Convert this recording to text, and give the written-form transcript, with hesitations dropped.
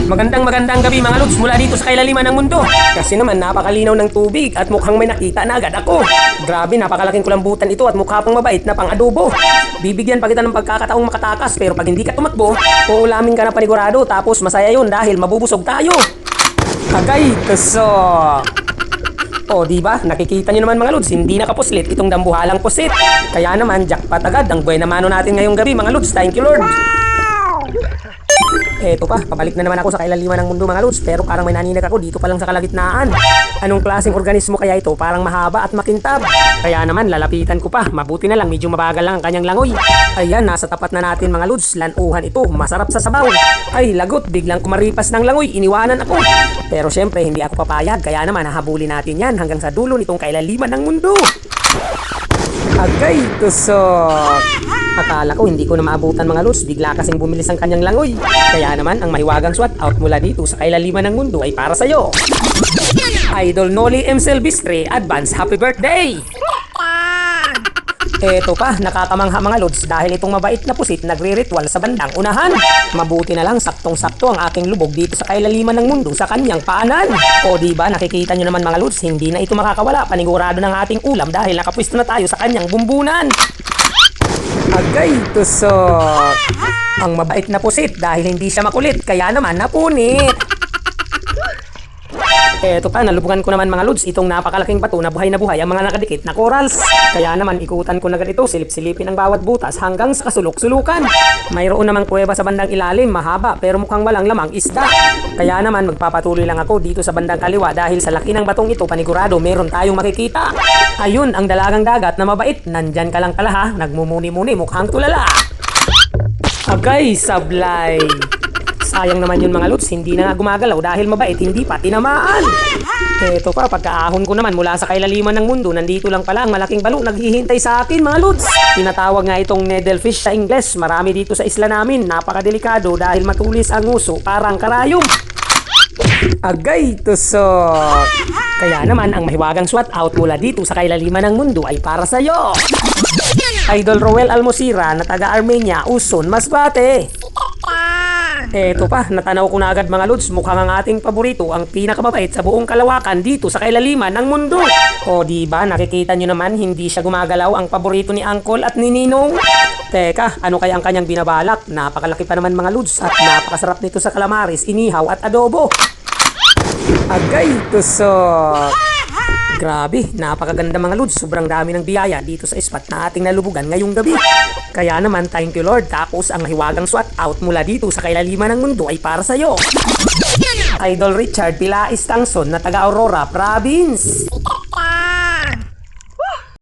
Magandang gabi mga lods mula dito sa kailaliman ng mundo. Kasi naman napakalinaw ng tubig at mukhang may nakita na agad ako. Grabe, napakalaking kulambutan ito at mukha pang mabait na pang-adobo. Bibigyan pa kita ng pagkakataong makatakas pero pag hindi ka tumakbo, uulamin ka na panigurado tapos masaya yun dahil mabubusog tayo. Agay, tusok! O diba, nakikita nyo naman mga lods, hindi nakapuslit itong dambuhalang pusit. Kaya naman, jackpot agad ang buhay na mano natin ngayong gabi mga lods. Thank you Lord! Eto pa, pabalik na naman ako sa kailaliman ng mundo mga lods, pero parang may naninag ako dito pa lang sa kalagitnaan. Anong klaseng organismo kaya ito? Parang mahaba at makintab. Kaya naman, lalapitan ko pa. Mabuti na lang, medyo mabagal lang ang kanyang langoy. Ayan, nasa tapat na natin mga lods. Lanuhan ito, masarap sa sabaw. Ay, lagot, biglang kumaripas ng langoy, iniwanan ako. Pero syempre, hindi ako papayag, kaya naman hahabulin natin yan hanggang sa dulo nitong kailaliman ng mundo. Agay, tusok! Akala ko hindi ko na maabutan mga lods, bigla kasing bumilis ang kanyang langoy. Kaya naman ang mahiwagang SWAT out mula dito sa kailaliman ng mundo ay para sa'yo. Idol Noli M. Silvestre, advance happy birthday! Eto pa, nakakamangha mga lods dahil itong mabait na pusit nagre-ritual sa bandang unahan. Mabuti na lang saktong-sakto ang aking lubog dito sa kailaliman ng mundo sa kanyang paanan. O diba, nakikita nyo naman mga lods, hindi na ito makakawala, panigurado ng ating ulam dahil nakapwisto na tayo sa kanyang bumbunan. Agay, tusok! Ang mabait na pusit dahil hindi siya makulit, kaya naman napunit. Eto pa, nalubugan ko naman mga lods itong napakalaking bato na buhay ang mga nakadikit na corals. Kaya naman ikutan ko na ganito, silip-silipin ang bawat butas hanggang sa kasulok-sulukan. Mayroon namang kuweba sa bandang ilalim, mahaba pero mukhang walang lamang isda. Kaya naman magpapatuloy lang ako dito sa bandang kaliwa dahil sa laki ng batong ito panigurado meron tayong makikita. Ayun, ang dalagang dagat na mabait, nandyan ka lang pala ha, nagmumuni-muni mukhang tulala. Agay, sablay! Sayang naman yun mga lods, hindi na nga gumagalaw dahil mabait, hindi pa tinamaan. Eto pa, pagkaahon ko naman mula sa kailaliman ng mundo, nandito lang pala ang malaking balo naghihintay sa akin mga lods. Tinatawag nga itong needlefish sa Ingles, marami dito sa isla namin, napakadelikado dahil matulis ang nguso, parang karayom. Agay, tusok! Kaya naman ang mahiwagang SWAT out mula dito sa kailaliman ng mundo ay para sa'yo. Idol Roel Almosira na taga Armenia, Uson, Masbate. Eto pa, natanaw ko na agad mga lods, mukhang ang ating paborito ang pinakamabait sa buong kalawakan dito sa kailaliman ng mundo. O diba, nakikita nyo naman hindi siya gumagalaw ang paborito ni Uncle at ni Ninong. Teka, ano kaya ang kanyang binabalak? Napakalaki pa naman mga lods at napakasarap nito sa calamares, inihaw at adobo. Agay, tusok! Grabe, napakaganda mga lods, sobrang dami ng biyaya dito sa spot na ating nalubugan ngayong gabi. Kaya naman, thank you Lord, tapos ang mahiwagang SWAT out mula dito sa kailaliman ng mundo ay para sa'yo. Idol Richard Pilais Tangson na taga Aurora Province.